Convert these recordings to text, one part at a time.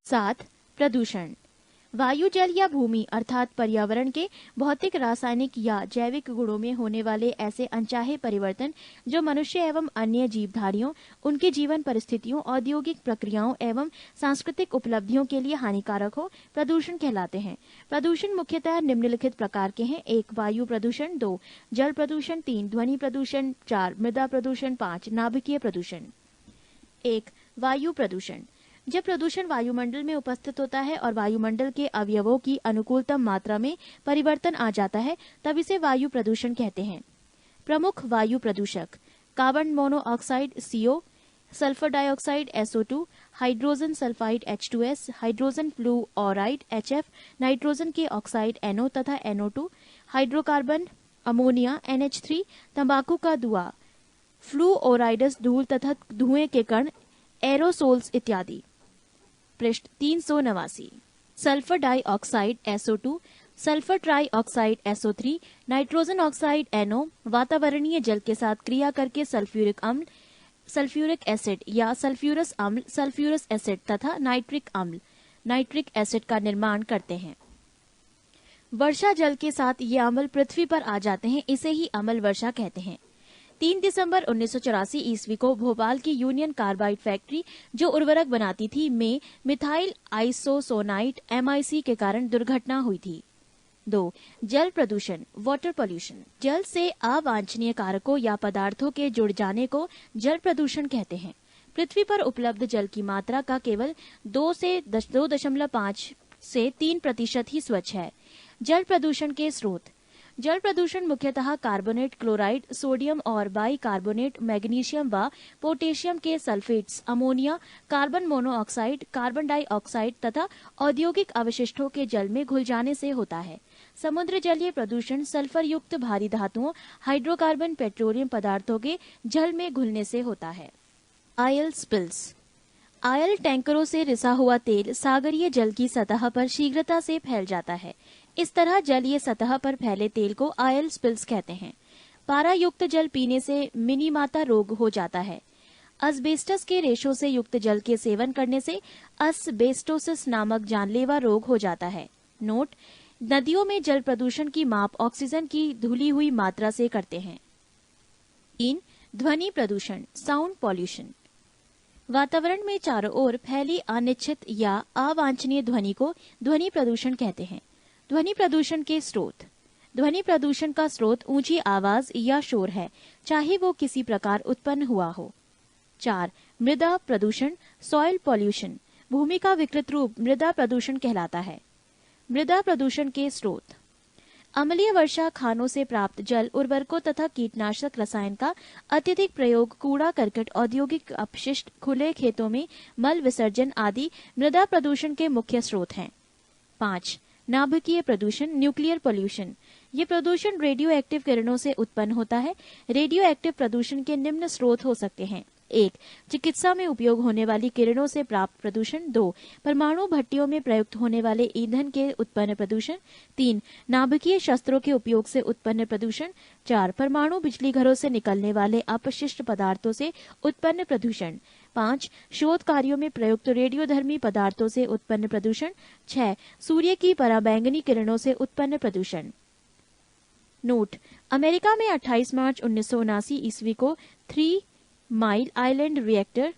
7. प्रदूषण। वायु, जल या भूमि अर्थात पर्यावरण के भौतिक, रासायनिक या जैविक गुणों में होने वाले ऐसे अनचाहे परिवर्तन जो मनुष्य एवं अन्य जीवधारियों, उनके जीवन परिस्थितियों, औद्योगिक प्रक्रियाओं एवं सांस्कृतिक उपलब्धियों के लिए हानिकारक हो, प्रदूषण कहलाते हैं। प्रदूषण मुख्यतः निम्नलिखित प्रकार के हैं। 1. वायु प्रदूषण। 2. जल प्रदूषण। 3. ध्वनि प्रदूषण। 4. मृदा प्रदूषण। 5. नाभिकीय प्रदूषण। 1. वायु प्रदूषण। जब प्रदूषण वायुमंडल में उपस्थित होता है और वायुमंडल के अवयवों की अनुकूलतम मात्रा में परिवर्तन आ जाता है, तब इसे वायु प्रदूषण कहते हैं। प्रमुख वायु प्रदूषक: carbon monoxide CO, sulphur dioxide SO2, hydrogen sulphide H2S, hydrogen fluoride HF, nitrogen के ऑक्साइड NO तथा NO2, हाइड्रोकार्बन अमोनिया NH3, तंबाकू का धुआं, फ्लूओराइडस धूल तथा धुएं के कण, एरोसोल्स इत्यादि। पृष्ठ 389। Sulphur dioxide SO2, sulphur trioxide SO3, nitrogen oxide NO, वातावरणीय जल के साथ क्रिया करके सल्फ्यूरिक अम्ल, सल्फ्यूरिक एसिड या सल्फ्यूरस अम्ल, सल्फ्यूरस एसिड तथा नाइट्रिक अम्ल, नाइट्रिक एसिड का निर्माण करते हैं। वर्षा जल के साथ ये अम्ल पृथ्वी पर आ जाते हैं, इसे ही अम्ल वर्षा कहते हैं। 3 दिसंबर 1984 ईस्वी को भोपाल की यूनियन कार्बाइड फैक्ट्री, जो उर्वरक बनाती थी, में मिथाइल आइसोसोनाइट MIC के कारण दुर्घटना हुई थी। 2. जल प्रदूषण, वाटर पोल्यूशन। जल से अवांछनीय कारकों या पदार्थों के जुड़ जाने को जल प्रदूषण कहते हैं। पृथ्वी पर उपलब्ध जल की मात्रा का केवल 2.5 से 3% ही स्वच्छ है। जल प्रदूषण के स्रोत: जल प्रदूषण मुख्यतः कार्बोनेट, क्लोराइड, सोडियम और बाइकार्बोनेट, मैग्नीशियम व पोटेशियम के sulphates, ammonia, carbon monoxide, carbon dioxide तथा औद्योगिक अवशिष्टों के जल में घुल जाने से होता है। समुद्र जलीय प्रदूषण सल्फर युक्त भारी धातुओं, हाइड्रोकार्बन, पेट्रोलियम पदार्थों के जल में घुलने से होता है। Oil spills. ऑयल टैंकरों से रिसा हुआ तेल सागरीय जल की सतह पर शीघ्रता से फैल जाता है। इस तरह जलीय सतह पर फैले तेल को ऑयल स्पिल्स कहते हैं। पारा युक्त जल पीने से मिनीमाता रोग हो जाता है। अस्बेस्टस के रेशों से युक्त जल के सेवन करने से अस्बेस्टोसिस नामक जानलेवा रोग हो जाता है। नोट: नदियों में जल प्रदूषण की माप ऑक्सीजन की धुली हुई मात्रा से करते हैं। 3. ध्वनि प्रदूषण, साउंड पॉल्यूशन। वातावरण में चारों ओर फैली अनिश्चित या अवांछनीय ध्वनि को ध्वनि प्रदूषण कहते हैं। ध्वनि प्रदूषण के स्रोत: ध्वनि प्रदूषण का स्रोत ऊंची आवाज या शोर है, चाहे वो किसी प्रकार उत्पन्न हुआ हो। 4. मृदा प्रदूषण, सॉइल पॉल्यूशन। भूमि का विकृत रूप मृदा प्रदूषण कहलाता है। मृदा प्रदूषण के स्रोत: अम्लीय वर्षा, खानों से प्राप्त जल, उर्वरकों तथा कीटनाशक रसायन का अत्यधिक प्रयोग, कूड़ा करकट, औद्योगिक अपशिष्ट, खुले खेतों में मल विसर्जन आदि मृदा प्रदूषण के मुख्य स्रोत हैं। 5. नाभिकीय प्रदूषण, न्यूक्लियर पोल्यूशन। ये प्रदूषण रेडियो एक्टिव किरणों से उत्पन्न होता है। रेडियो एक्टिव प्रदूषण के निम्न स्रोत हो सकते हैं: 1. चिकित्सा में उपयोग होने वाली किरणों से प्राप्त प्रदूषण। 2. परमाणु भट्टियों में प्रयुक्त होने वाले ईंधन के उत्पन्न प्रदूषण। 3. नाभिकीय शस्त्रों के उपयोग से उत्पन्न प्रदूषण। 4. परमाणु बिजली घरों से निकलने वाले अपशिष्ट पदार्थों से उत्पन्न प्रदूषण। 5. शोध कार्यों में प्रयुक्त रेडियोधर्मी पदार्थों से उत्पन्न प्रदूषण। 6. सूर्य की पराबैंगनी किरणों से उत्पन्न प्रदूषण। नोट: अमेरिका में 28 मार्च 1979 ईस्वी को 3 माइल आइलैंड रिएक्टर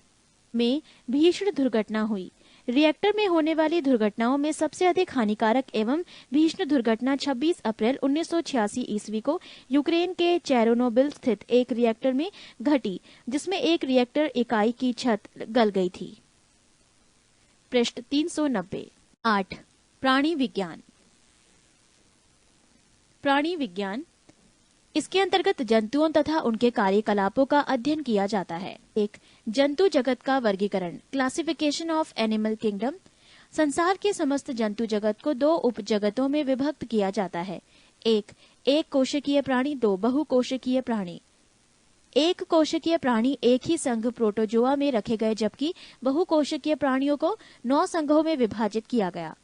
में भीषण दुर्घटना हुई। रिएक्टर में होने वाली दुर्घटनाओं में सबसे अधिक हानिकारक एवं भीषण दुर्घटना 26 अप्रैल 1986 ईस्वी को यूक्रेन के चेर्नोबिल स्थित एक रिएक्टर में घटी, जिसमें एक रिएक्टर इकाई की छत गल गई थी। पृष्ठ 390। 8. प्राणी विज्ञान। प्राणी विज्ञान, इसके अंतर्गत जंतुओं तथा उनके कार्यकलापों का अध्ययन किया जाता है। 1. जंतु जगत का वर्गीकरण, क्लासिफिकेशन ऑफ एनिमल किंगडम। संसार के समस्त जंतु जगत को 2 उप जगतों में विभक्त किया जाता है। 1. एक कोशिकीय प्राणी। 2. बहुकोशिकीय प्राणी। एक कोशिकीय प्राणी एक ही संघ प्रोटोजोआ में रखे गए, जबकि बहुकोशिकीय प्राणियों को 9 संघों में विभाजित किया गया।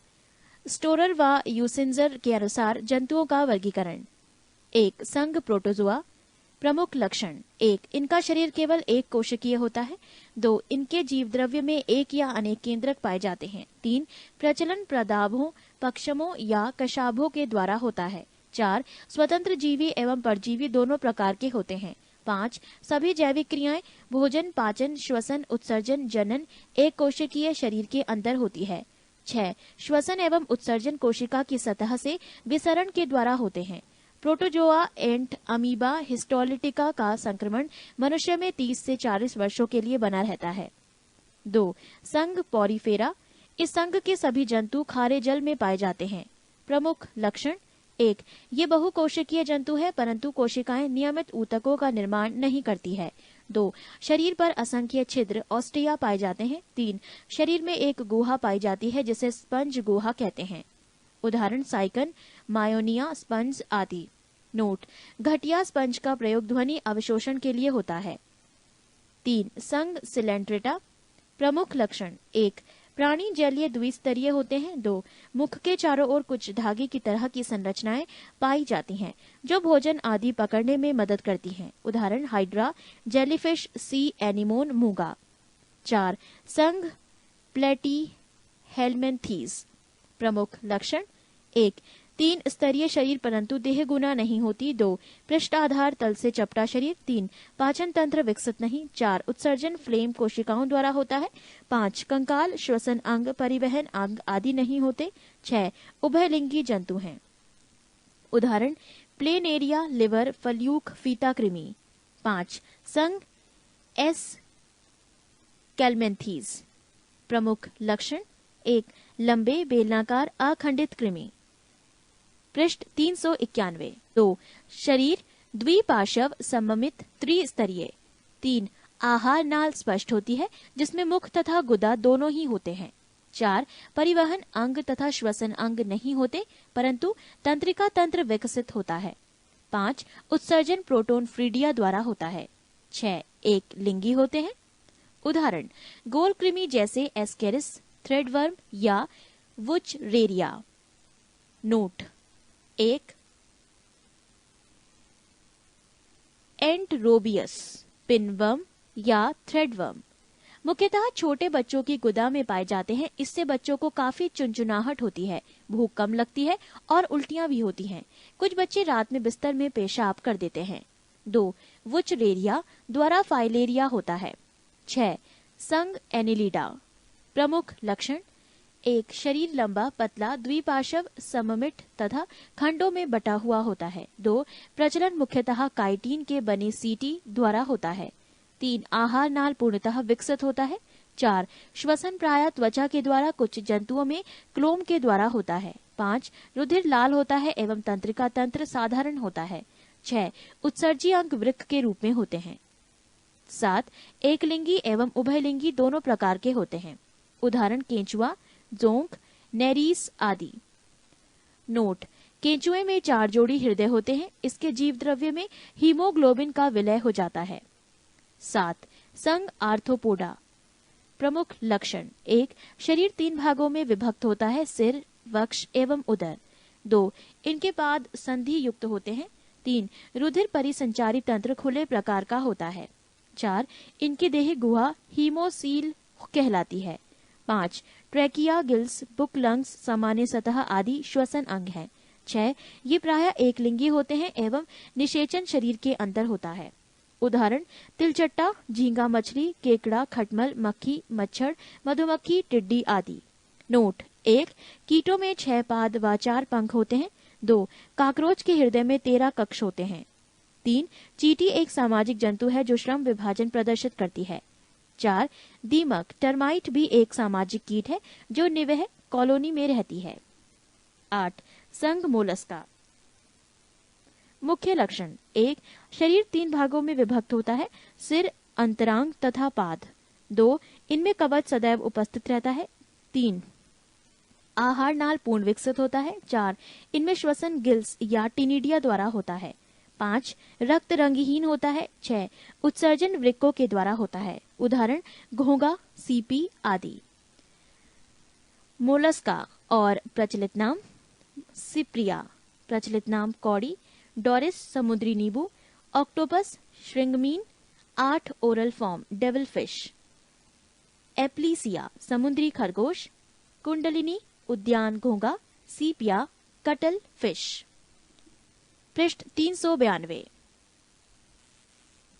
स्टोरर व यूसिंजर के अनुसार जंतुओं का वर्गीकरण: 1. संघ प्रोटोजोआ। प्रमुख लक्षण 1. इनका शरीर केवल एक कोशिकीय होता है। 2. इनके जीव द्रव्य में एक या अनेक केंद्रक पाए जाते हैं। 3. प्रचलन प्रदाभों, पक्षमों या कशाभों के द्वारा होता है। 4. स्वतंत्र जीवी एवं परजीवी दोनों प्रकार के होते हैं। 5. सभी जैविक क्रियाएं भोजन, पाचन, श्वसन, उत्सर्जन, जनन एक कोशिकीय शरीर के अंदर होती है। 6. श्वसन एवं उत्सर्जन कोशिका की सतह से विसरण के द्वारा होते हैं। प्रोटोजोआ, एंट, अमीबा, हिस्टोलिटिका का संक्रमण मनुष्य में 30 से 40 वर्षों के लिए बना रहता है। 2. संघ पॉरीफेरा, इस संघ के सभी जंतु खारे जल में पाए जाते हैं। प्रमुख लक्षण 1. ये बहुकोशिकीय जंतु है, परंतु कोशिकाएं नियमित ऊतकों का निर्माण नहीं करती है। 2. शरीर पर असंख्य छिद्र ऑस्टिया पाए जाते हैं। 3. शरीर में एक गुहा पाई जाती है जिसे स्पंज गुहा कहते हैं। उदाहरण साइकन, मायोनिया, स्पंज आदि। नोट: घटिया स्पंज का प्रयोग ध्वनि अवशोषण के लिए होता है। 3. संघ सिलेंट्रेटा। प्रमुख लक्षण 1. प्राणी जलीय द्विस्तरीय होते हैं। 2. मुख के चारों ओर कुछ धागे की तरह की संरचनाएं पाई जाती हैं जो भोजन आदि पकड़ने में मदद करती हैं। उदाहरण हाइड्रा, जेलीफिश, सी एनीमोन, मूंगा। 4. संघ प्लेटी हेलमेंथीज। प्रमुख लक्षण 1. 3 स्तरीय शरीर परंतु देह गुना नहीं होती। 2. पृष्ठ आधार तल से चपटा शरीर। 3. पाचन तंत्र विकसित नहीं। 4. उत्सर्जन फ्लेम कोशिकाओं द्वारा होता है। 5. कंकाल, श्वसन अंग, परिवहन अंग आदि नहीं होते। 6. उभयलिंगी जंतु हैं। उदाहरण प्लेनेरिया, लिवर, फल्यूक, फीता कृमि। 5. संघ एस कैलमेंथीज। प्रमुख लक्षण 1. लंबे बेलनाकार अखंडित कृमि। पृष्ठ 391। 2. शरीर द्विपार्श्व सममित त्रिस्तरीय। 3. आहार नाल स्पष्ट होती है जिसमें मुख तथा गुदा दोनों ही होते हैं। 4. परिवहन अंग तथा श्वसन अंग नहीं होते परंतु तंत्रिका तंत्र विकसित होता है। 5. उत्सर्जन प्रोटोन फ्रीडिया द्वारा होता है। 6. एक लिंगी होते हैं। उदाहरण गोल कृमि जैसे एस्केरिस, थ्रेडवर्म या वुचरेरिया। नोट: 1. एंटरोबियस, पिनवर्म या थ्रेडवर्म मुख्यतः छोटे बच्चों की गुदा में पाए जाते हैं। इससे बच्चों को काफी चुनचुनाहट होती है, भूख कम लगती है और उल्टियां भी होती हैं। कुछ बच्चे रात में बिस्तर में पेशाब कर देते हैं। 2. वुचरेरिया द्वारा फाइलेरिया होता है। 6. संघ एनिलिडा। प्रमुख लक्षण 1. शरीर लंबा, पतला, द्विपार्श्व, सममित तथा खंडों में बटा हुआ होता है। 2. प्रचलन मुख्यतः काइटिन के बने सीटी द्वारा होता है। 3. आहार नाल पूर्णतः विकसित होता है। 4. श्वसन प्रायः त्वचा के द्वारा, कुछ जंतुओं में क्लोम के द्वारा होता है। 5. रुधिर लाल होता है एवं तंत्रिका तंत्र साधारण होता है। 6. उत्सर्जी अंग वृक्क के रूप में होते हैं। 7. एकलिंगी एवं उभयलिंगी दोनों प्रकार के होते हैं। उदाहरण केंचुआ, जोंक, नेरीस आदि। नोट: केंचुए में 4 जोड़ी हृदय होते हैं। इसके जीव द्रव्य में हीमोग्लोबिन का विलय हो जाता है। 7. संघ आर्थ्रोपोडा। प्रमुख लक्षण 1. शरीर 3 भागों में विभक्त होता है, सिर, वक्ष एवं उदर। 2. इनके पाद संधि युक्त होते हैं। 3. रुधिर परिसंचारी तंत्र खुले प्रकार का होता है। 4. इनकी देह गुहा हीमोसील कहलाती है। 5. ट्रैकिया, गिल्स, बुक, लंग्स, सामान्य सतह आदि श्वसन अंग हैं। 6. ये प्रायः एकलिंगी होते हैं एवं निषेचन शरीर के अंदर होता है। उदाहरण तिलचट्टा, झींगा मछली, केकड़ा, खटमल, मक्खी, मच्छर, मधुमक्खी, टिड्डी आदि। नोट: 1. कीटों में 6 पाद व 4 पंख होते हैं। 2. काकरोच के हृदय में 13 कक्ष होते हैं। 3. चींटी एक सामाजिक जंतु है जो श्रम विभाजन प्रदर्शित करती है। 4. दीमक, टर्माइट भी एक सामाजिक कीट है जो निवह कॉलोनी में रहती है। 8. संघ मोलस्का। मुख्य लक्षण 1. शरीर 3 भागों में विभक्त होता है, सिर, अंतरांग तथा पाद। 2. इनमें कवच सदैव उपस्थित रहता है। 3. आहार नाल पूर्ण विकसित होता है। 4. इनमें श्वसन गिल्स या टिनिडिया द्वारा होता है। 5. रक्त रंगहीन होता है। 6. उत्सर्जन वृक्कों के द्वारा होता है। उदाहरण घोंगा, सीपी आदि। मोलस्का और प्रचलित नाम सिप्रिया, प्रचलित नाम कौड़ी, डोरिस समुद्री नींबू ऑक्टोपस, श्रिंगमीन। 8 oral form devil fish. Aplysia समुद्री खरगोश। कुंडलिनी उद्यान घोंगा। सीपिया कटल फिश। पृष्ठ 392।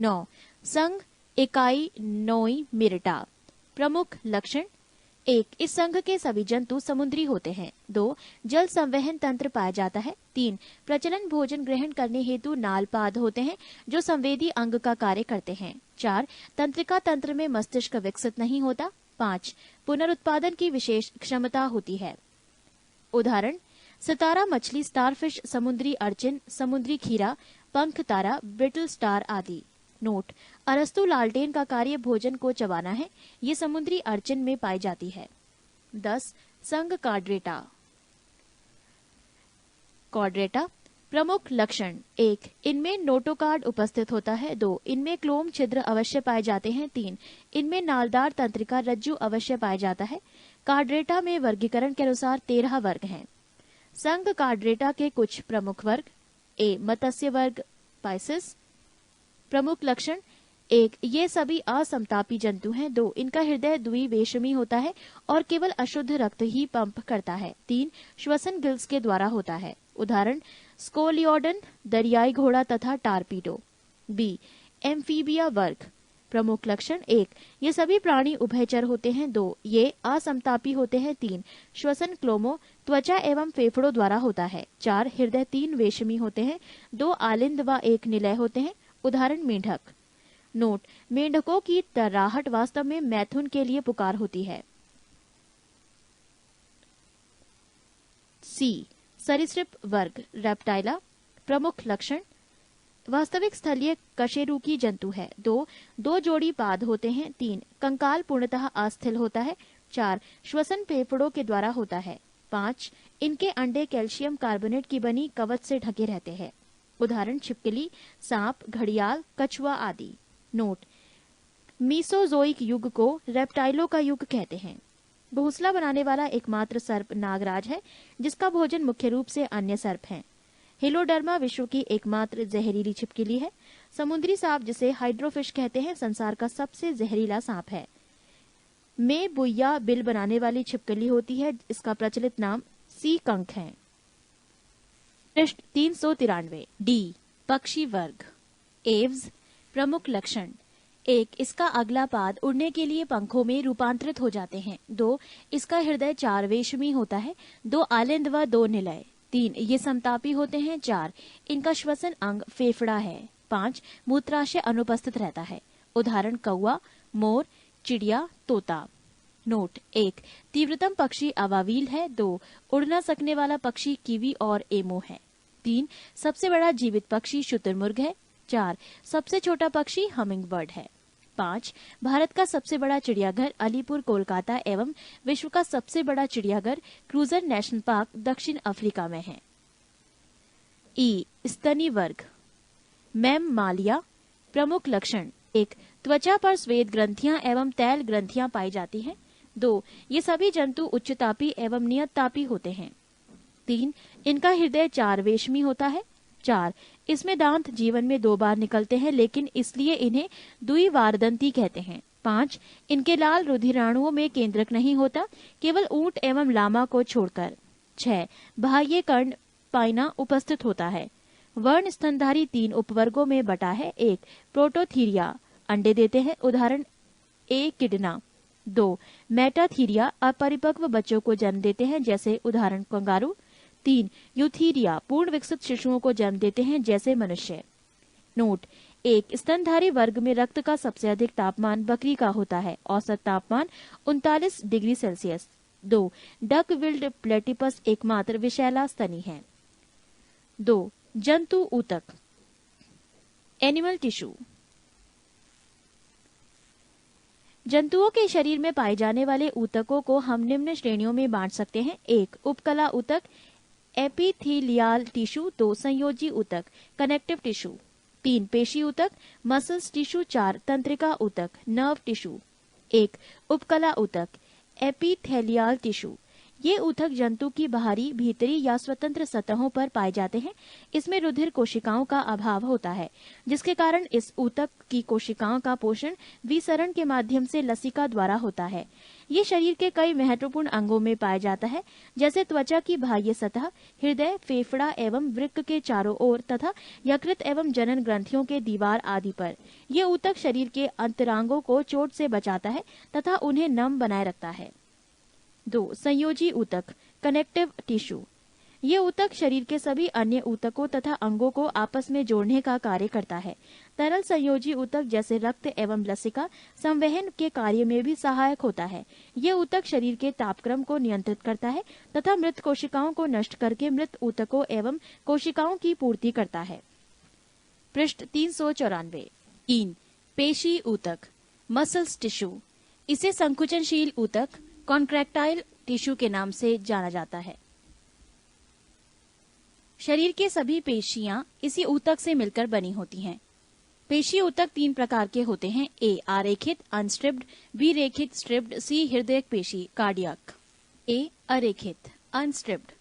9 संघ इकाई नोई मिरटा। प्रमुख लक्षण। 1 इस संघ के सभी जंतु समुद्री होते हैं। 2 जल संवहन तंत्र पाया जाता है। 3 प्रचलन भोजन ग्रहण करने हेतु नालपाद होते हैं जो संवेदी अंग का कार्य करते हैं। 4 तंत्रिका तंत्र में मस्तिष्क विकसित नहीं होता। 5 पुनरुत्पादन की विशेष क्षमता होती है। उदाहरण सितारा मछली, स्टारफिश, समुद्री अर्चिन, समुद्री खीरा, पंख तारा, ब्रिटल स्टार आदि। नोट अरस्तु लालटेन का कार्य भोजन को चबाना है। ये समुद्री अर्चिन में पाई जाती है। 10 संघ कार्ड्रेटा। कॉर्ड्रेटा प्रमुख लक्षण। 1 इनमें नोटोकार्ड उपस्थित होता है। 2 इनमें क्लोम छिद्र अवश्य पाए जाते हैं। 3 इनमें नालदार तंत्रिका रज्जु अवश्य पाया जाता है। कार्ड्रेटा में वर्गीकरण के अनुसार 13 वर्ग हैं। संघ कार्ड्रेटा के कुछ प्रमुख वर्ग। ए मत्स्य वर्ग पाइसिस। प्रमुख लक्षण। 1 ये सभी असमतापी जंतु हैं। 2 इनका हृदय द्विवेशमी होता है और केवल अशुद्ध रक्त ही पंप करता है। 3 श्वसन गिल्स के द्वारा होता है। उदाहरण स्कोलियोडन, दरियाई घोड़ा तथा टारपीडो। बी एम्फीबिया वर्ग। प्रमुख लक्षण। 1 ये सभी प्राणी उभयचर होते हैं। 2 ये असमतापी होते हैं। 3 श्वसन क्लोमो त्वचा एवं फेफड़ों द्वारा होता है। 4 हृदय 3 वेशमी होते हैं। 2 आलिंद व 1 निलय होते हैं। उदाहरण मेंढक। नोट मेंढकों की तर्राहट वास्तव में मैथुन के लिए पुकार होती है। सी सरीसृप वर्ग रेप्टाइला। प्रमुख लक्षण। वास्तविक स्थलीय कशेरुकी जंतु है। 2 जोड़ी पाद होते हैं। 3 कंकाल पूर्णतः अस्थिल होता है। 4 श्वसन फेफड़ों के द्वारा होता है। 5 इनके अंडे कैल्शियम कार्बोनेट की बनी कवच से ढके रहते हैं। उदाहरण छिपकली, सांप, घड़ियाल, कछुआ आदि। नोट मीसोजोइक युग को रेप्टाइलों का युग कहते हैं। घोंसला बनाने वाला एकमात्र सर्प नागराज है जिसका भोजन मुख्य रूप से अन्य सर्प हैं। हिलोडर्मा विश्व की एकमात्र जहरीली छिपकली है। समुद्री सांप जिसे हाइड्रोफिश कहते हैं संसार का सबसे जहरीला सांप है। में बुइया बिल बनाने वाली छिपकली होती है। इसका प्रचलित नाम सी कंक है। पृष्ठ 393। डी पक्षी वर्ग। एव्स। प्रमुख लक्षण। 1 इसका अगला पाद उड़ने के लिए पंखों में रूपांतरित हो जाते हैं। 2 इसका हृदय 4 वेशमी होता है। 2 आलिंद व 2 निलय। 3 ये समतापी होते हैं। 4 इनका श्वसन अंग फेफड़ा है। 5 मूत्राशय अनुपस्थित रहता है। उदाहरण कौआ, मोर, चिड़िया, तोता। नोट 1 तीव्रतम पक्षी अवावील है। 2 उड़ न सकने वाला पक्षी कीवी और एमो है। 3 सबसे बड़ा जीवित पक्षी शुतुरमुर्ग है। 4 सबसे छोटा पक्षी हमिंग बर्ड है। 5 भारत का सबसे बड़ा चिड़ियाघर अलीपुर कोलकाता एवं विश्व का सबसे बड़ा चिड़ियाघर क्रूजर नेशनल पार्क दक्षिण अफ्रीका में है। ई स्तनी वर्ग। मैम मालिया। प्रमुख लक्षण। 1 त्वचा पर श्वेत ग्रंथियां एवं तैल ग्रंथियां पाई जाती हैं। 2 ये सभी जंतु उच्चतापी एवं नियततापी होते हैं। 3 इनका हृदय 4 वेशमी होता है। 4 इसमें दांत जीवन में 2 बार निकलते हैं लेकिन इसलिए इन्हें द्विवारदंती कहते हैं। 5 इनके लाल रुधिराणुओं में केंद्रक नहीं होता, केवल ऊंट एवं लामा को छोड़कर। 6 बाह्य कर्ण पाइना उपस्थित होता है। वर्ण स्तनधारी 3 उपवर्गों में बटा है। 1 प्रोटोथीरिया अंडे देते हैं। उदाहरण ए किडना। 2 मेटाथीरिया अपरिपक्व बच्चों को जन्म देते हैं जैसे उदाहरण कंगारू। 3 यूथीरिया पूर्ण विकसित शिशुओं को जन्म देते हैं जैसे मनुष्य। नोट 1 स्तनधारी वर्ग में रक्त का सबसे अधिक तापमान बकरी का होता है। औसत तापमान 39 degree Celsius. 2 duck billed platypus एकमात्र विषैला स्तनी है। 2 जंतु ऊतक। Animal tissue. जंतुओं के शरीर में पाए जाने वाले ऊतकों को हम निम्न श्रेणियों में बांट सकते हैं। 1 उपकला ऊतक एपिथेलियल टिश्यू। 2 संयोजी ऊतक कनेक्टिव टिश्यू। 3 पेशी ऊतक मसल्स टिश्यू। 4 तंत्रिका ऊतक नर्व टिश्यू। 1 उपकला ऊतक एपिथेलियल टिश्यू। ये ऊतक जंतु की बाहरी, भीतरी या स्वतंत्र सतहों पर पाए जाते हैं। इसमें रुधिर कोशिकाओं का अभाव होता है, जिसके कारण इस ऊतक की कोशिकाओं का पोषण विसरण के माध्यम से लसिका द्वारा होता है। ये शरीर के कई महत्वपूर्ण अंगों में पाया जाता है, जैसे त्वचा की बाह्य सतह, हृदय, फेफड़ा एवं वृक्क के चारों ओर तथा यकृत एवं जनन ग्रंथियों के दीवार आदि पर। ये ऊतक शरीर के अंतरांगों को चोट से बचाता है तथा उन्हें नम बनाए रखता है। 2. संयोजी ऊतक, कनेक्टिव टिश्यू। ये ऊतक शरीर के सभी अन्य ऊतकों तथा अंगों को आपस में जोड़ने का कार्य करता है। तरल संयोजी ऊतक जैसे रक्त एवं लसिका संवहन के कार्य में भी सहायक होता है। ये ऊतक शरीर के तापक्रम को नियंत्रित करता है तथा मृत कोशिकाओं को नष्ट करके मृत ऊतकों एवं कोशिकाओं की पूर्ति करता है। पृष्ठ 394। 3. पेशी ऊतक, मसल्स टिश्यू। इसे संकुचनशील ऊतक, कॉन्ट्रैक्टाइल टिश्यू के नाम से जाना जाता है। शरीर के सभी पेशियां इसी ऊतक से मिलकर बनी होती हैं। पेशी ऊतक 3 प्रकार के होते हैं। ए. आरेखित अनस्ट्रिप्ड, बी. रेखित स्ट्रिप्ड, सी. हृदयक पेशी कार्डियक। ए. अरेखित अनस्ट्रिप्ड।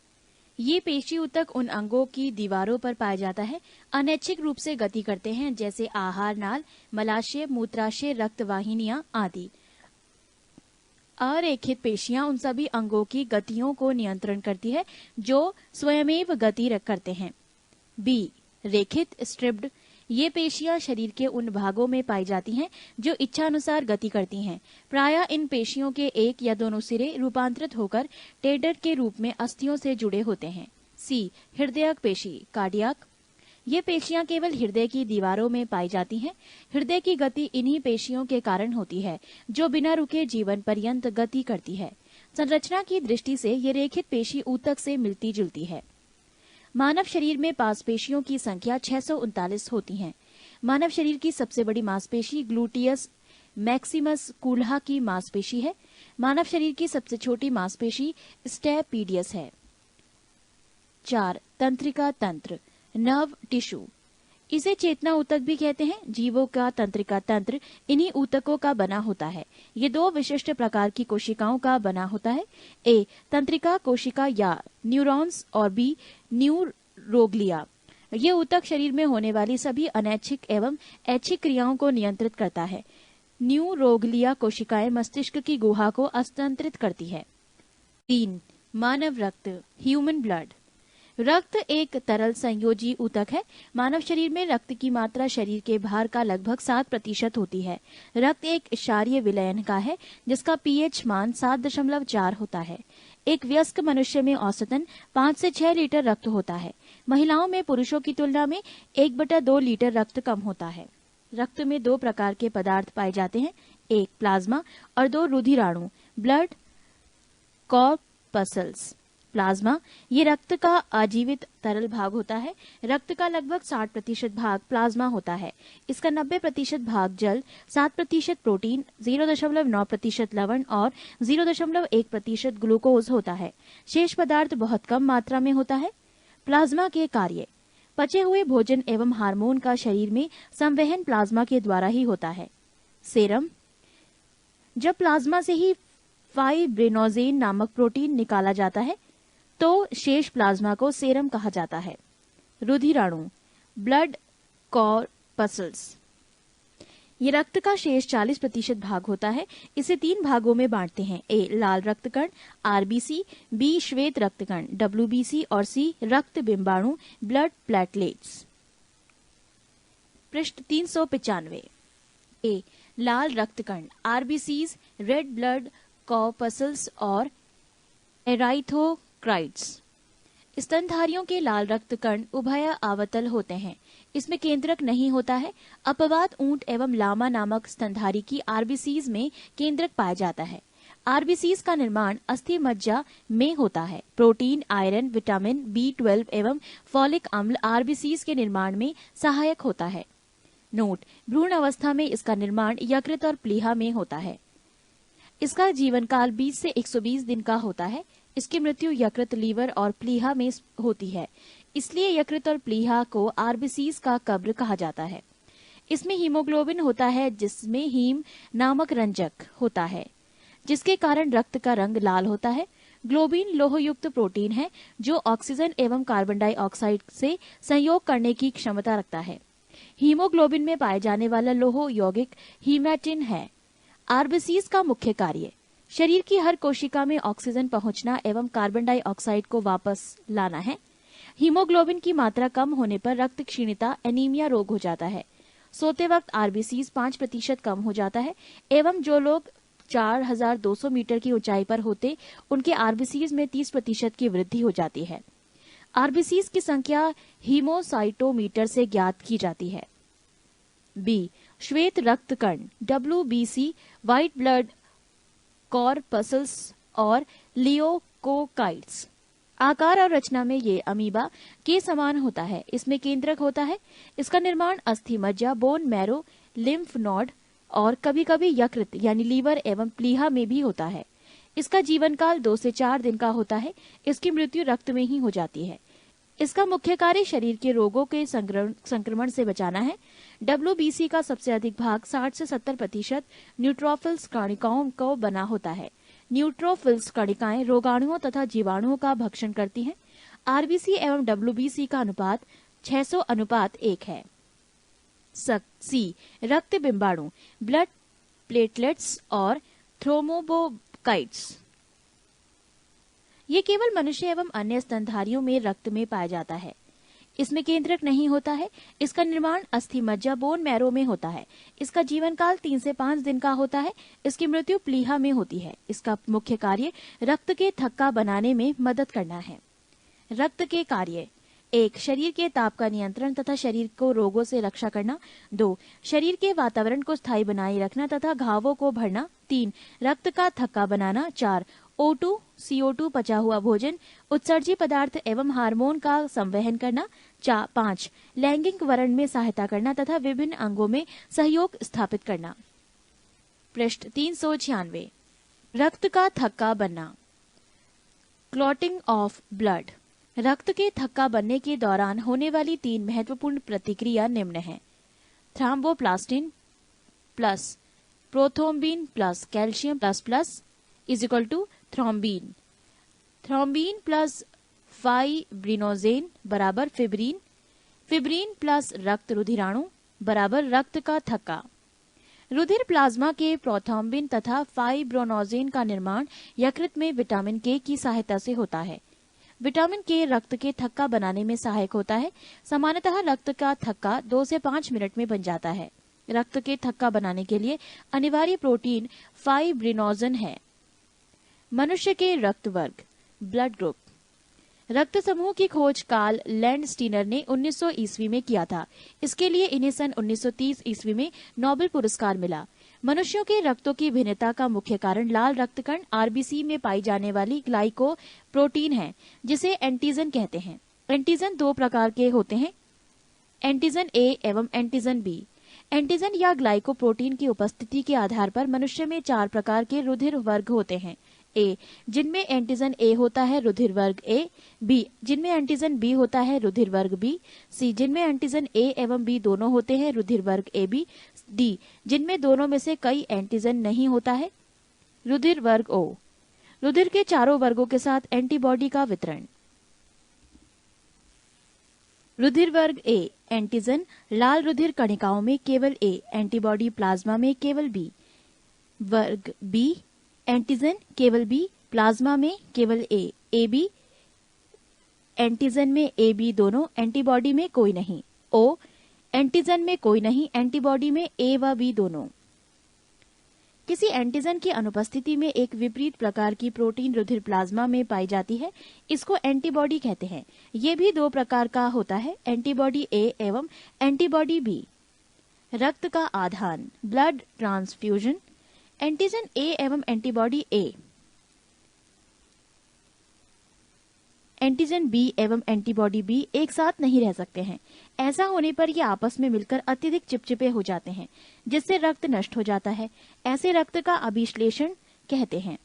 ये पेशी ऊतक उन अंगों की दीवारों पर पाया जाता है अनैच्छिक रूप से गति करते हैं, जैसे आहार नाल, मलाशय, मूत्राशय, रक्तवाहिनियां आदि। अरेखित पेशियां उन सभी अंगों की गतियों को नियंत्रण करती है जो स्वयमेव गति करते हैं। बी. रेखित स्ट्रिप्ड। ये पेशियां शरीर के उन भागों में पाई जाती हैं जो इच्छानुसार गति करती हैं। प्रायः इन पेशियों के एक या दोनों सिरे रूपांतरित होकर टेडर के रूप में अस्थियों से जुड़े होते हैं। सी. हृदयक पेशी कार्डियक। ये पेशियां केवल हृदय की दीवारों में पाई जाती हैं। हृदय की गति इन्हीं पेशियों के कारण होती है, जो बिना रुके जीवन पर्यंत गति करती है। संरचना की दृष्टि से ये रेखित पेशी ऊतक से मिलती जुलती है। मानव शरीर में मांसपेशियों की संख्या 639 होती है। मानव शरीर की सबसे बड़ी मांसपेशी ग्लूटियस मैक्सिमस कूल्हा की मांसपेशी है। मानव शरीर की सबसे छोटी मांसपेशी स्टेपीडियस है। 4. तंत्रिका तंत्र, नर्व टिश्यू। इसे चेतना ऊतक भी कहते हैं। जीवों का तंत्रिका तंत्र इन्हीं ऊतकों का बना होता है। ये 2 विशिष्ट प्रकार की कोशिकाओं का बना होता है। ए. तंत्रिका कोशिका या न्यूरॉन्स और बी. न्यूरोग्लिया। ये ऊतक शरीर में होने वाली सभी अनैच्छिक एवं ऐच्छिक क्रियाओं को नियंत्रित करता है। न्यूरोग्लिया कोशिकाएं मस्तिष्क की गुहा को हस्तांतरित करती है। 3. मानव रक्त, ह्यूमन ब्लड। रक्त एक तरल संयोजी ऊतक है। मानव शरीर में रक्त की मात्रा शरीर के भार का लगभग 7% होती है। रक्त एक क्षारीय विलयन का है, जिसका पीएच मान 7.4 होता है। एक वयस्क मनुष्य में औसतन 5 से 6 लीटर रक्त होता है। महिलाओं में पुरुषों की तुलना में 1/2 लीटर रक्त कम होता है। रक्त में 2 प्रकार के पदार्थ पाए जाते हैं, 1 प्लाज्मा और 2 रुधिराणु, ब्लड कॉर्पसल्स। प्लाज्मा ये रक्त का आजीवित तरल भाग होता है। रक्त का लगभग 60% भाग प्लाज्मा होता है। इसका 90% भाग जल, 7% प्रोटीन, 0.9% लवण और 0.1% ग्लूकोज होता है। शेष पदार्थ बहुत कम मात्रा में होता है। प्लाज्मा के कार्य, पचे हुए भोजन एवं हार्मोन का शरीर में संवहन प्लाज्मा के द्वारा ही होता है। सेरम, जब प्लाज्मा से ही फाइब्रिनोजेन नामक प्रोटीन निकाला जाता है तो शेष प्लाज्मा को सेरम कहा जाता है। रुधिराणु, ब्लड कॉर्पसल्स। ये रक्त का शेष 40% भाग होता है। इसे 3 भागों में बांटते हैं, ए लाल रक्तकण आरबीसी, बी श्वेत रक्तकण डब्ल्यूबीसी और सी रक्त बिंबाणु ब्लड प्लेटलेट्स। पृष्ठ 395। ए लाल रक्तकण आरबीसीज, रेड ब्लड कॉर्पसल्स और एराइथ्रोक्राइट्स। स्तनधारियों के लाल रक्त कण उभय आवतल होते हैं। इसमें केंद्रक नहीं होता है। अपवाद ऊंट एवं लामा नामक स्तनधारी की आरबीसीज में केंद्रक पाया जाता है। आरबीसीज का निर्माण अस्थि मज्जा में होता है। प्रोटीन, आयरन, विटामिन B12 एवं फॉलिक अम्ल आरबीसीज के निर्माण में सहायक होता है। नोट, भ्रूण अवस्था में इसका निर्माण यकृत और प्लीहा में होता है। इसका जीवन काल 20 से 120 दिन का होता है। इसकी मृत्यु यकृत, लीवर और प्लीहा में होती है। इसलिए यकृत और प्लीहा को आरबीसीज का कब्र कहा जाता है। इसमें हीमोग्लोबिन होता है, जिसमें हीम नामक रंजक होता है, जिसके कारण रक्त का रंग लाल होता है। ग्लोबिन लोहयुक्त प्रोटीन है जो ऑक्सीजन एवं कार्बन डाइऑक्साइड से संयोग करने की क्षमता रखता है। हीमोग्लोबिन में पाए जाने वाला लोह यौगिक हीमेटिन है। आरबीसीज का मुख्य कार्य शरीर की हर कोशिका में ऑक्सीजन पहुंचना एवं कार्बन डाइऑक्साइड को वापस लाना है। हीमोग्लोबिन की मात्रा कम होने पर रक्त क्षीणता एनीमिया रोग हो जाता है। सोते वक्त आरबीसीज 5% कम हो जाता है एवं जो लोग 4200 मीटर की ऊंचाई पर होते उनके आरबीसीज में 30% की वृद्धि हो जाती है। आरबीसीज की संख्या हीमोसाइटोमीटर से ज्ञात की जाती है। बी श्वेत रक्त कण WBC व्हाइट ब्लड कॉर्पसल्स और लियोकोकाइट्स। आकार और रचना में ये अमीबा के समान होता है। इसमें केंद्रक होता है। इसका निर्माण अस्थि मज्जा, बोन मैरो, लिम्फ नोड और कभी कभी यकृत यानी लीवर एवं प्लीहा में भी होता है। इसका जीवन काल 2 से 4 दिन का होता है। इसकी मृत्यु रक्त में ही हो जाती है। इसका मुख्य कार्य शरीर के रोगों के संक्रमण से बचाना है। WBC का सबसे अधिक भाग 60 से 70% न्यूट्रोफिल्स कणिकाओं को बना होता है। न्यूट्रोफिल्स कणिकाएं रोगाणुओं तथा जीवाणुओं का भक्षण करती हैं। आरबीसी एवं WBC का अनुपात 600:1 है। सी रक्त बिंबाणु ब्लड प्लेटलेट्स और थ्रोम्बोकाइट्स। ये केवल मनुष्य एवं अन्य स्तनधारियों में रक्त में पाया जाता है। इसमें केंद्रक नहीं होता है। इसका निर्माण अस्थि मज्जा, बोन मैरो में होता है। इसका जीवन काल 3 से 5 दिन का होता है। इसकी मृत्यु प्लीहा में होती है। इसका मुख्य कार्य रक्त के थक्का बनाने में मदद करना है। रक्त के कार्य 1. शरीर के ताप का नियंत्रण तथा शरीर को रोगों से रक्षा करना। 2. शरीर के वातावरण को स्थायी बनाए रखना तथा घावों को भरना। 3. रक्त का थक्का बनाना। 4. O2, CO2 पचा हुआ भोजन, उत्सर्जी पदार्थ एवं हार्मोन का संवहन करना। 5. लैंगिक वर्ण में सहायता करना तथा विभिन्न अंगों में सहयोग स्थापित करना। पृष्ठ 396। रक्त का थक्का बनना। Clotting of blood. रक्त के थक्का बनने के दौरान होने वाली 3 महत्वपूर्ण प्रतिक्रिया निम्न है। Thromboplastin plus prothrombin plus calcium plus plus is equal to thrombin. Thrombin plus fibrinogen बराबर फिब्रिन। फिब्रिन प्लस रक्त रुधिराणु बराबर रक्त का थक्का। रुधिर प्लाज्मा के प्रोथ्रोम्बिन तथा फाइब्रोनोजेन का निर्माण यकृत में विटामिन के की सहायता से होता है। विटामिन के रक्त के थक्का बनाने में सहायक होता है। सामान्यतः रक्त का थक्का 2 से 5 मिनट में बन जाता है। रक्त के थक्का बनाने के लिए अनिवार्य प्रोटीन फाइब्रिनोजन है। मनुष्य के रक्त वर्ग ब्लड ग्रुप। रक्त समूह की खोज कार्ल लैंडस्टीनर ने 1900 ईस्वी में किया था। इसके लिए इन्हें सन 1930 ईस्वी में नोबेल पुरस्कार मिला। मनुष्यों के रक्तों की भिन्नता का मुख्य कारण लाल रक्तकण आरबीसी में पाई जाने वाली ग्लाइको प्रोटीन है, जिसे एंटीजन कहते हैं। एंटीजन 2 प्रकार के होते हैं, एंटीजन ए एवं एंटीजन बी। एंटीजन या ग्लाइको प्रोटीन की उपस्थिति के आधार पर मनुष्य में 4 प्रकार के रुधिर वर्ग होते हैं। ए जिनमें एंटीजन ए होता है रुधिर वर्ग ए। बी जिनमें एंटीजन बी होता है रुधिर वर्ग बी। सी जिनमें एंटीजन ए एवं बी दोनों होते हैं रुधिर वर्ग ए बी। डी जिनमें दोनों में से कई एंटीजन नहीं होता है रुधिर वर्ग ओ। रुधिर के चारों वर्गों के साथ एंटीबॉडी का वितरण। रुधिर वर्ग ए एंटीजन लाल रुधिर कणिकाओं में केवल ए, एंटीबॉडी प्लाज्मा में केवल बी। वर्ग बी एंटीजन केवल बी, प्लाज्मा में केवल ए। ए बी एंटीजन में ए बी दोनों, एंटीबॉडी में कोई नहीं। ओ एंटीजन में कोई नहीं, एंटीबॉडी में ए व बी दोनों। किसी एंटीजन की अनुपस्थिति में एक विपरीत प्रकार की प्रोटीन रुधिर प्लाज्मा में पाई जाती है। इसको एंटीबॉडी कहते हैं। ये भी 2 प्रकार का होता है, एंटीबॉडी ए एवं एंटीबॉडी बी। रक्त का आधान ब्लड ट्रांसफ्यूजन। एंटीजन ए एवं एंटीबॉडी ए, एंटीजन बी एवं एंटीबॉडी बी एक साथ नहीं रह सकते हैं। ऐसा होने पर ये आपस में मिलकर अत्यधिक चिपचिपे हो जाते हैं, जिससे रक्त नष्ट हो जाता है। ऐसे रक्त का अभिश्लेषण कहते हैं।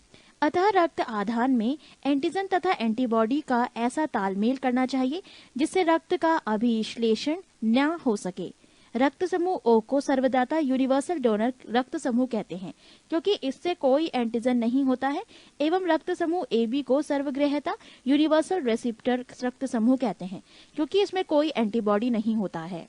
अतः रक्त आधान में एंटीजन तथा एंटीबॉडी का ऐसा तालमेल करना चाहिए जिससे रक्त का अभिश्लेषण न हो सके। रक्त समूह ओ को सर्वदाता यूनिवर्सल डोनर रक्त समूह कहते हैं, क्योंकि इससे कोई एंटीजन नहीं होता है, एवं रक्त समूह ए बी को सर्वग्राह्यता यूनिवर्सल रेसिप्टर रक्त समूह कहते हैं, क्योंकि इसमें कोई एंटीबॉडी नहीं होता है।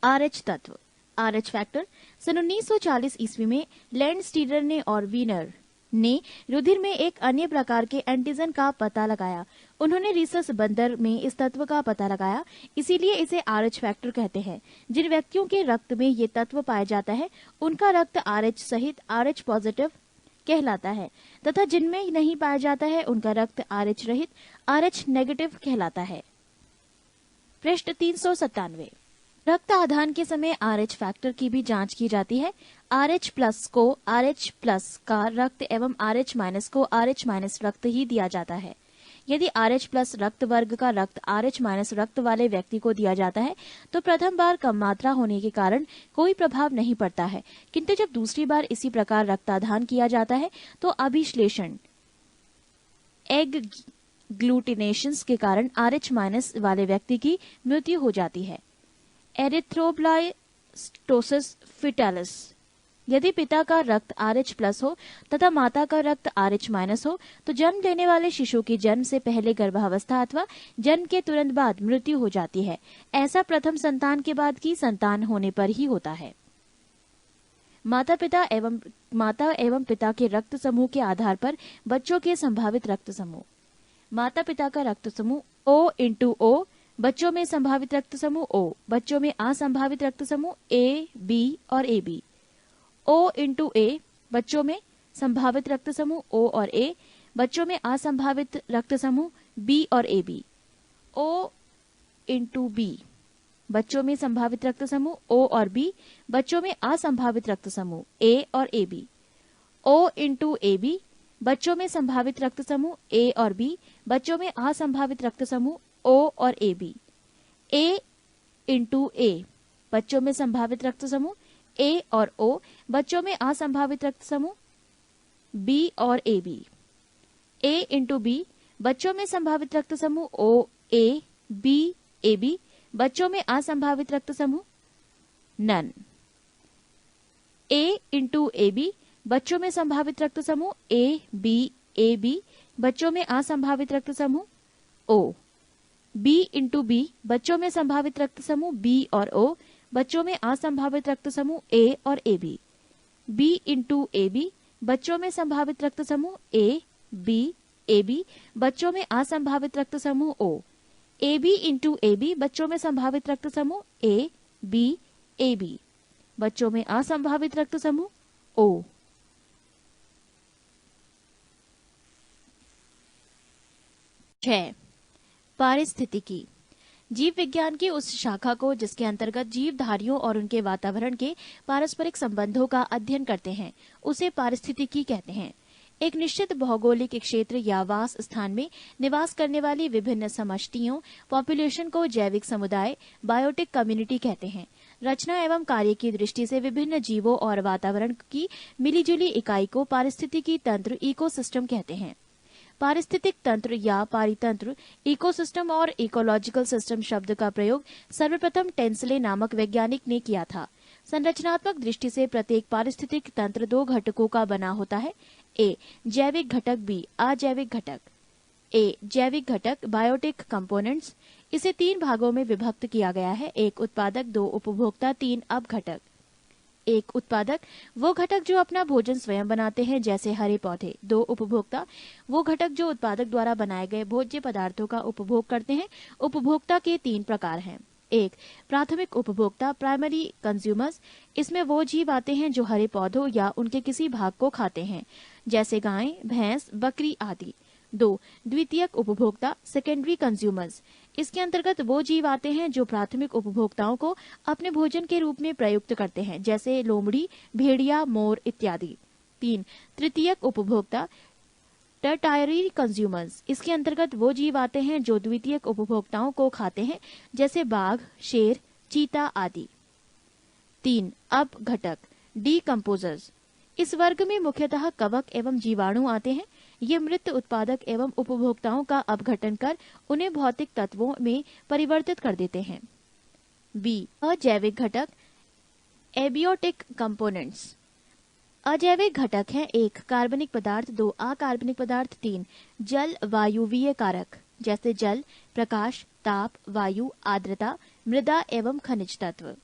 RH तत्व, RH फैक्टर। सन 1940 ईस्वी में लैंडस्टीडर ने और वीनर ने रुधिर में एक अन्य प्रकार के एंटीजन का पता लगाया। उन्होंने रीसस बंदर में इस तत्व का पता लगाया, इसीलिए इसे RH फैक्टर कहते हैं। जिन व्यक्तियों के रक्त में ये तत्व पाया जाता है उनका रक्त RH सहित RH पॉजिटिव कहलाता है, तथा जिनमें नहीं पाया जाता है उनका रक्त RH रहित RH नेगेटिव कहलाता है। पृष्ठ 397। रक्त आधान के समय RH फैक्टर की भी जांच की जाती है। RH प्लस को RH प्लस का रक्त एवं RH माइनस को RH माइनस रक्त ही दिया जाता है। यदि RH प्लस रक्त वर्ग का रक्त RH माइनस रक्त वाले व्यक्ति को दिया जाता है तो प्रथम बार कम मात्रा होने के कारण कोई प्रभाव नहीं पड़ता है, किंतु जब दूसरी बार इसी प्रकार रक्ताधान किया जाता है तो अभिश्लेषण एग ग्लूटिनेशंस के कारण RH माइनस वाले व्यक्ति की मृत्यु हो जाती है। Erythroblastosis fetalis. यदि पिता का रक्त RH प्लस हो तथा माता का रक्त RH माइनस हो तो जन्म लेने वाले शिशु की जन्म से पहले गर्भावस्था अथवा जन्म के तुरंत बाद मृत्यु हो जाती है। ऐसा प्रथम संतान के बाद की संतान होने पर ही होता है। माता एवं पिता के रक्त समूह के आधार पर बच्चों के संभावित रक्त समूह। माता पिता का रक्त समूह O/O, बच्चों में संभावित रक्त समूह O, बच्चों में असंभावित रक्त समूह A, B और AB। O/A, बच्चों में संभावित रक्त समूह O और A, बच्चों में असंभावित रक्त समूह B और AB। O/B, बच्चों में संभावित रक्त समूह O और B, बच्चों में असंभावित रक्त समूह A और AB। O/AB, बच्चों में संभावित रक्त समूह A और B, बच्चों में असंभावित रक्त समूह O और AB। A/A, बच्चों में संभावित रक्त समूह A और O, बच्चों में असंभावित रक्त समूह B और AB। A/B, बच्चों में संभावित रक्त समूह O/A, B, AB, बच्चों में असंभावित रक्त समूह नन। A/AB, बच्चों में संभावित रक्त समूह A, B, AB, बच्चों में असंभावित रक्त समूह O। B/B, बच्चों में संभावित रक्त समूह B और O, बच्चों में असंभावित रक्त समूह A और AB। B/AB, बच्चों में संभावित रक्त समूह A, B, AB, बच्चों में असंभावित रक्त समूह O। AB/AB, बच्चों में संभावित रक्त समूह A, B, AB, बच्चों में असंभावित रक्त समूह O। पारिस्थितिकी। जीव विज्ञान की उस शाखा को जिसके अंतर्गत जीवधारियों और उनके वातावरण के पारस्परिक संबंधों का अध्ययन करते हैं उसे पारिस्थितिकी कहते हैं। एक निश्चित भौगोलिक क्षेत्र या वास स्थान में निवास करने वाली विभिन्न समष्टियों पॉपुलेशन को जैविक समुदाय बायोटिक कम्युनिटी कहते हैं। रचना एवं कार्य की दृष्टि से विभिन्न जीवों और वातावरण की मिलीजुली इकाई को पारिस्थितिकी तंत्र इकोसिस्टम कहते हैं। पारिस्थितिक तंत्र या पारितंत्र, इकोसिस्टम और इकोलॉजिकल सिस्टम शब्द का प्रयोग सर्वप्रथम टेंसले नामक वैज्ञानिक ने किया था। संरचनात्मक दृष्टि से प्रत्येक पारिस्थितिक तंत्र दो घटकों का बना होता है। A, जैविक घटक, B, अजैविक घटक। A, जैविक घटक बायोटिक कंपोनेंट्स। इसे तीन भागों में विभक्त किया गया है। एक उत्पादक, दो उपभोक्ता, तीन अपघटक। एक उत्पादक, वो घटक जो अपना भोजन स्वयं बनाते हैं जैसे हरे पौधे। दो उपभोक्ता, वो घटक जो उत्पादक द्वारा बनाए गए भोज्य पदार्थों का उपभोग करते हैं। उपभोक्ता के तीन प्रकार हैं। एक, प्राथमिक उपभोक्ता, प्राइमरी कंज्यूमर्स। इसमें वो जीव आते हैं जो हरे पौधों या उनके किसी भाग को खाते हैं जैसे गाय, भैंस, बकरी आदि। दो, द्वितीयक उपभोक्ता, सेकेंडरी कंज्यूमर्स। इसके अंतर्गत वो जीव आते हैं जो प्राथमिक उपभोक्ताओं को अपने भोजन के रूप में प्रयुक्त करते हैं जैसे लोमड़ी, भेड़िया, मोर इत्यादि। तीन, तृतीयक उपभोक्ता, टर्टायरी कंज्यूमर्स। इसके अंतर्गत वो जीव आते हैं जो द्वितीयक उपभोक्ताओं को खाते हैं जैसे बाघ, शेर, चीता आदि। तीन, अपघटक, डीकंपोजर्स। इस वर्ग में मुख्यतः कवक एवं जीवाणु आते हैं। ये मृत उत्पादक एवं उपभोक्ताओं का अपघटन कर उन्हें भौतिक तत्वों में परिवर्तित कर देते हैं। बी अजैविक घटक एबियोटिक कंपोनेंट्स। अजैविक घटक हैं 1 कार्बनिक पदार्थ, 2 अकार्बनिक पदार्थ, 3 जल वायुवीय कारक जैसे जल, प्रकाश, ताप, वायु, आर्द्रता, मृदा एवं खनिज तत्व।